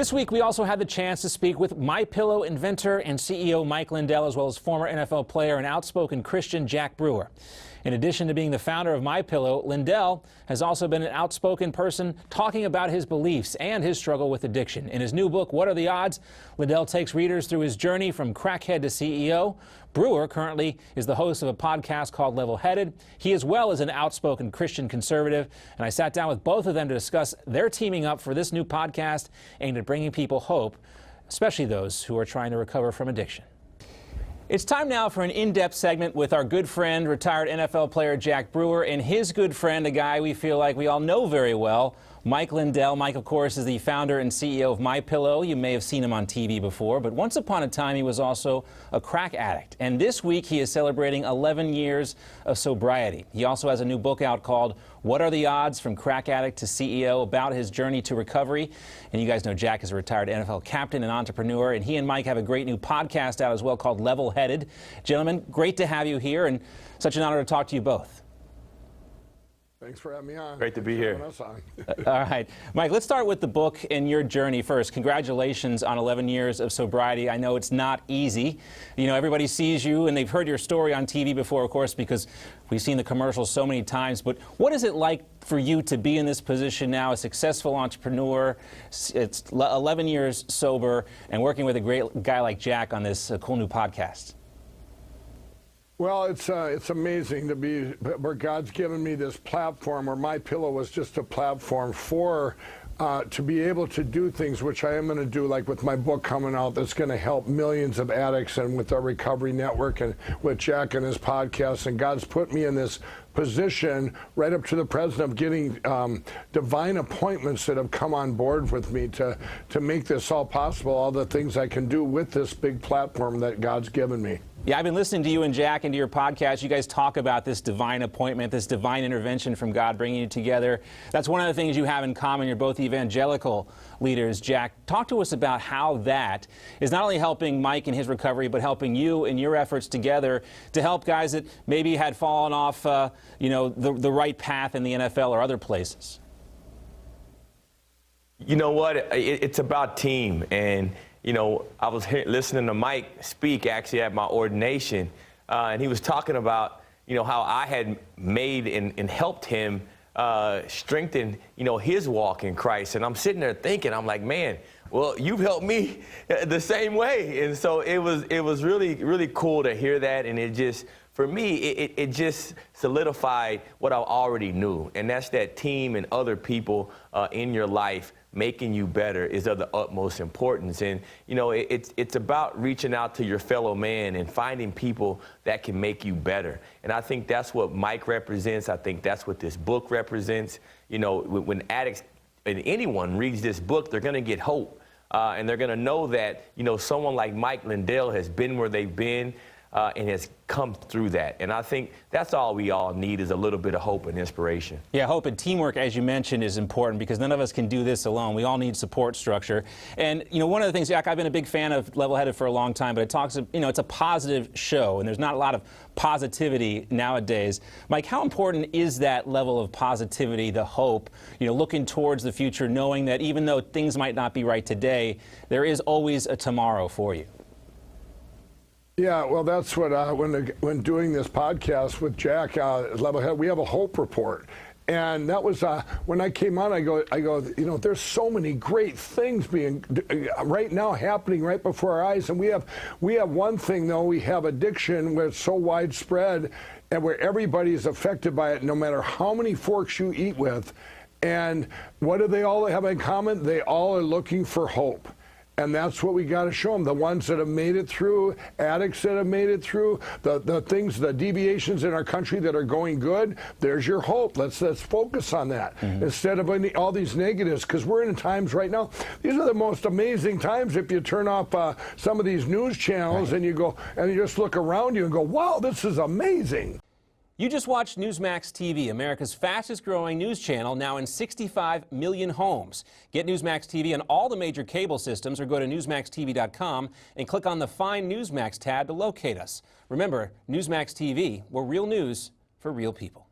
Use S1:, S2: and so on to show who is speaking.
S1: This week, we also had the chance to speak with MyPillow inventor and CEO Mike Lindell, as well as former NFL player and outspoken Christian Jack Brewer. In addition to being the founder of MyPillow, Lindell has also been an outspoken person talking about his beliefs and his struggle with addiction. In his new book, What Are the Odds?, Lindell takes readers through his journey from crackhead to CEO. Brewer currently is the host of a podcast called Level Headed. He as well is an outspoken Christian conservative, and I sat down with both of them to discuss their teaming up for this new podcast aimed at bringing people hope, especially those who are trying to recover from addiction. It's time now for an in-depth segment with our good friend, retired NFL player Jack Brewer, and his good friend, a guy we feel like we all know very well, Mike Lindell. Mike, of course, is the founder and CEO of MyPillow. You may have seen him on TV before, but once upon a time he was also a crack addict. And this week he is celebrating 11 years of sobriety. He also has a new book out called What Are the Odds? From Crack Addict to CEO, about his journey to recovery. And you guys know Jack is a retired NFL captain and entrepreneur, and he and Mike have a great new podcast out as well called Level Headed. Gentlemen, great to have you here, and such an honor to talk to you both.
S2: Thanks for having me on.
S3: Great to be here.
S1: All right. Mike, let's start with the book and your journey first. Congratulations on 11 years of sobriety. I know it's not easy. You know, everybody sees you, and they've heard your story on TV before, of course, because we've seen the commercials so many times. But what is it like for you to be in this position now, a successful entrepreneur? It's 11 years sober and working with a great guy like Jack on this cool new podcast.
S2: Well, it's amazing to be where God's given me this platform, where MyPillow was just a platform for to be able to do things, which I am going to do, like with my book coming out, that's going to help millions of addicts, and with our recovery network and with Jack and his podcast. And God's put me in this position right up to the present of getting divine appointments that have come on board with me to make this all possible, all the things I can do with this big platform that God's given me.
S1: Yeah, I've been listening to you and Jack and to your podcast. You guys talk about this divine appointment, this divine intervention from God bringing you together. That's one of the things you have in common. You're both evangelical leaders. Jack, talk to us about how that is not only helping Mike in his recovery, but helping you in your efforts together to help guys that maybe had fallen off, the right path in the NFL or other places.
S3: You know what? It's about team. And you know, I was listening to Mike speak actually at my ordination, and he was talking about, how I had made and helped him strengthen, his walk in Christ. And I'm sitting there thinking, I'm like, man, well, you've helped me the same way. And so it was really, really cool to hear that. And it just, for me, it just solidified what I already knew. And that's that team and other people in your life making you better is of the utmost importance. And, it's about reaching out to your fellow man and finding people that can make you better. And I think that's what Mike represents. I think that's what this book represents. When addicts and anyone reads this book, they're going to get hope. And they're going to know that, someone like Mike Lindell has been where they've been and has come through that. And I think that's all we all need, is a little bit of hope and inspiration. Yeah, hope and teamwork, as you mentioned, is important, because none of us can do this alone. We all need support structure. And, one of the things, Jack, I've been a big fan of Level Headed for a long time, but it talks, it's a positive show, and there's not a lot of positivity nowadays. Mike, how important is that level of positivity, the hope, looking towards the future, knowing that even though things might not be right today, there is always a tomorrow for you?
S2: Yeah, well, that's what when doing this podcast with Jack, Level Head, we have a hope report. And that was when I came on. I go. There's so many great things being right now happening right before our eyes. And we have one thing though. We have addiction, where it's so widespread, and where everybody is affected by it, no matter how many forks you eat with. And what do they all have in common? They all are looking for hope. And that's what we got to show them. The ones that have made it through, addicts that have made it through, the things, the deviations in our country that are going good, there's your hope. Let's focus on that instead of all these negatives, because we're in times right now. These are the most amazing times if you turn off some of these news channels and you go and you just look around you and go, wow, this is amazing.
S1: You just watched Newsmax TV, America's fastest growing news channel, now in 65 million homes. Get Newsmax TV on all the major cable systems, or go to newsmaxtv.com and click on the Find Newsmax tab to locate us. Remember, Newsmax TV, we're real news for real people.